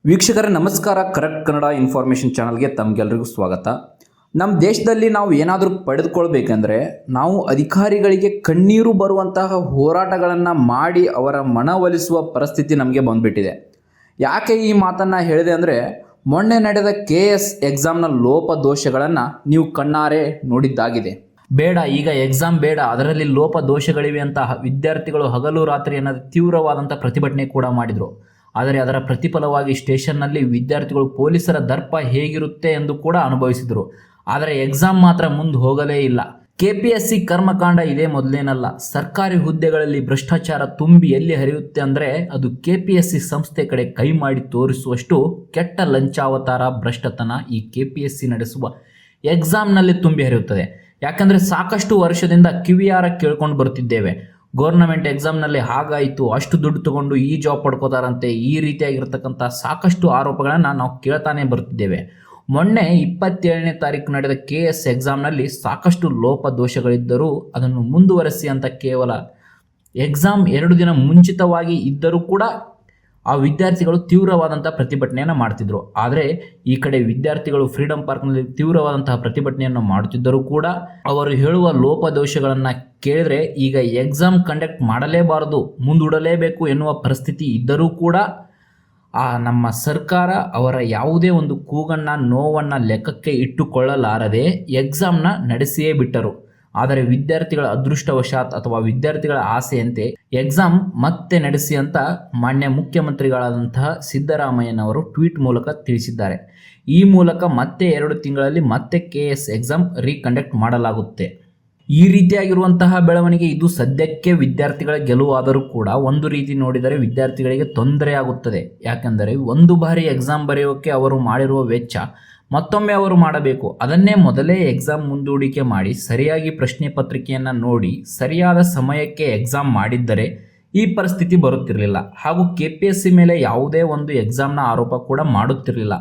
ವೀಕ್ಷಕರೇ ನಮಸ್ಕಾರ. Correct Kannada information ಚಾನಲ್ಗೆ ತಮಗೆಲ್ಲರಿಗೂ ಸ್ವಾಗತ. ನಮ್ಮ ದೇಶದಲ್ಲಿ ನಾವು ಏನಾದರೂ ಪಡೆದುಕೊಳ್ಬೇಕೆಂದರೆ ನಾವು ಅಧಿಕಾರಿಗಳಿಗೆ ಕಣ್ಣೀರು ಬರುವಂತಹ ಹೋರಾಟಗಳನ್ನು ಮಾಡಿ ಅವರ ಮನವೊಲಿಸುವ ಪರಿಸ್ಥಿತಿ ನಮಗೆ ಬಂದುಬಿಟ್ಟಿದೆ. ಯಾಕೆ ಈ ಮಾತನ್ನು ಹೇಳಿದೆ ಅಂದರೆ, ಮೊನ್ನೆ ನಡೆದ KS ಎಕ್ಸಾಮ್ನ ಲೋಪದೋಷಗಳನ್ನು ನೀವು ಕಣ್ಣಾರೆ ನೋಡಿದ್ದಾಗಿದೆ. ಬೇಡ, ಈಗ ಎಕ್ಸಾಮ್ ಬೇಡ, ಅದರಲ್ಲಿ ಲೋಪದೋಷಗಳಿವೆ ಅಂತ ವಿದ್ಯಾರ್ಥಿಗಳು ಹಗಲು ರಾತ್ರಿ ಅನ್ನೋದು ತೀವ್ರವಾದಂಥ ಪ್ರತಿಭಟನೆ ಕೂಡ ಮಾಡಿದರು. ಆದರೆ ಅದರ ಪ್ರತಿಫಲವಾಗಿ ಸ್ಟೇಷನ್ನಲ್ಲಿ ವಿದ್ಯಾರ್ಥಿಗಳು ಪೊಲೀಸರ ದರ್ಪ ಹೇಗಿರುತ್ತೆ ಎಂದು ಕೂಡ ಅನುಭವಿಸಿದರು. ಆದರೆ ಎಕ್ಸಾಮ್ ಮಾತ್ರ ಮುಂದೆ ಹೋಗಲೇ ಇಲ್ಲ. KPSC ಕರ್ಮಕಾಂಡ ಇದೇ ಮೊದಲೇನಲ್ಲ. ಸರ್ಕಾರಿ ಹುದ್ದೆಗಳಲ್ಲಿ ಭ್ರಷ್ಟಾಚಾರ ತುಂಬಿ ಎಲ್ಲಿ ಹರಿಯುತ್ತೆ ಅಂದರೆ ಅದು KPSC ಸಂಸ್ಥೆ ಕಡೆ ಕೈ ಮಾಡಿ ತೋರಿಸುವಷ್ಟು ಕೆಟ್ಟ ಲಂಚಾವತಾರ ಭ್ರಷ್ಟತನ ಈ KPSC ನಡೆಸುವ ಎಕ್ಸಾಮ್ನಲ್ಲಿ ತುಂಬಿ ಹರಿಯುತ್ತದೆ. ಯಾಕಂದರೆ ಸಾಕಷ್ಟು ವರ್ಷದಿಂದ ಕಿವಿಯಾರ ಕೇಳ್ಕೊಂಡು ಬರ್ತಿದ್ದೇವೆ, ಗೌರ್ನಮೆಂಟ್ ಎಕ್ಸಾಮ್ನಲ್ಲಿ ಹಾಗಾಯಿತು, ಅಷ್ಟು ದುಡ್ಡು ತೊಗೊಂಡು ಈ ಜಾಬ್ ಪಡ್ಕೋತಾರಂತೆ, ಈ ರೀತಿಯಾಗಿರ್ತಕ್ಕಂಥ ಸಾಕಷ್ಟು ಆರೋಪಗಳನ್ನು ನಾವು ಕೇಳ್ತಾನೆ ಬರ್ತಿದ್ದೇವೆ. ಮೊನ್ನೆ 27ನೇ ತಾರೀಕು ನಡೆದ KS ಎಕ್ಸಾಮ್ನಲ್ಲಿ ಸಾಕಷ್ಟು ಲೋಪದೋಷಗಳಿದ್ದರೂ ಅದನ್ನು ಮುಂದುವರೆಸಿ ಅಂತ ಕೇವಲ ಎಕ್ಸಾಮ್ 2 ದಿನ ಮುಂಚಿತವಾಗಿ ಇದ್ದರೂ ಕೂಡ ಆ ವಿದ್ಯಾರ್ಥಿಗಳು ತೀವ್ರವಾದಂಥ ಪ್ರತಿಭಟನೆಯನ್ನು ಮಾಡ್ತಿದ್ರು. ಆದರೆ ಈ ಕಡೆ ವಿದ್ಯಾರ್ಥಿಗಳು ಫ್ರೀಡಂ ಪಾರ್ಕ್ನಲ್ಲಿ ತೀವ್ರವಾದಂತಹ ಪ್ರತಿಭಟನೆಯನ್ನು ಮಾಡುತ್ತಿದ್ದರೂ ಕೂಡ ಅವರು ಹೇಳುವ ಲೋಪದೋಷಗಳನ್ನು ಕೇಳಿದರೆ ಈಗ ಎಕ್ಸಾಮ್ ಕಂಡಕ್ಟ್ ಮಾಡಲೇಬಾರದು, ಮುಂದೂಡಲೇಬೇಕು ಎನ್ನುವ ಪರಿಸ್ಥಿತಿ ಇದ್ದರೂ ಕೂಡ ನಮ್ಮ ಸರ್ಕಾರ ಅವರ ಯಾವುದೇ ಒಂದು ಕೂಗನ್ನು ನೋವನ್ನು ಲೆಕ್ಕಕ್ಕೆ ಇಟ್ಟುಕೊಳ್ಳಲಾರದೆ ಎಕ್ಸಾಮ್ನ ನಡೆಸಿಯೇ ಬಿಟ್ಟರು. ಆದರೆ ವಿದ್ಯಾರ್ಥಿಗಳ ಅದೃಷ್ಟವಶಾತ್ ಅಥವಾ ವಿದ್ಯಾರ್ಥಿಗಳ ಆಸೆಯಂತೆ ಎಕ್ಸಾಮ್ ಮತ್ತೆ ನಡೆಸಿ ಅಂತ ಮಾನ್ಯ ಮುಖ್ಯಮಂತ್ರಿಗಳಾದಂತಹ ಸಿದ್ದರಾಮಯ್ಯನವರು ಟ್ವೀಟ್ ಮೂಲಕ ತಿಳಿಸಿದ್ದಾರೆ. ಈ ಮೂಲಕ ಮತ್ತೆ 2 ತಿಂಗಳಲ್ಲಿ ಮತ್ತೆ KS ಎಕ್ಸಾಮ್ ರೀಕಂಡಕ್ಟ್ ಮಾಡಲಾಗುತ್ತೆ. ಈ ರೀತಿಯಾಗಿರುವಂತಹ ಬೆಳವಣಿಗೆ ಇದು ಸದ್ಯಕ್ಕೆ ವಿದ್ಯಾರ್ಥಿಗಳ ಗೆಲುವಾದರೂ ಕೂಡ ಒಂದು ರೀತಿ ನೋಡಿದರೆ ವಿದ್ಯಾರ್ಥಿಗಳಿಗೆ ತೊಂದರೆ ಆಗುತ್ತದೆ. ಯಾಕೆಂದರೆ ಒಂದು ಬಾರಿ ಎಕ್ಸಾಮ್ ಬರೆಯೋಕ್ಕೆ ಅವರು ಮಾಡಿರುವ ವೆಚ್ಚ ಮತ್ತೊಮ್ಮೆ ಅವರು ಮಾಡಬೇಕು. ಅದನ್ನೇ ಮೊದಲೇ ಎಕ್ಸಾಮ್ ಮುಂದೂಡಿಕೆ ಮಾಡಿ ಸರಿಯಾಗಿ ಪ್ರಶ್ನೆ ಪತ್ರಿಕೆಯನ್ನು ನೋಡಿ ಸರಿಯಾದ ಸಮಯಕ್ಕೆ ಎಕ್ಸಾಮ್ ಮಾಡಿದ್ದರೆ ಈ ಪರಿಸ್ಥಿತಿ ಬರುತ್ತಿರಲಿಲ್ಲ. ಹಾಗೂ KPSC ಮೇಲೆ ಯಾವುದೇ ಒಂದು ಎಕ್ಸಾಮ್ನ ಆರೋಪ ಕೂಡ ಮಾಡುತ್ತಿರಲಿಲ್ಲ.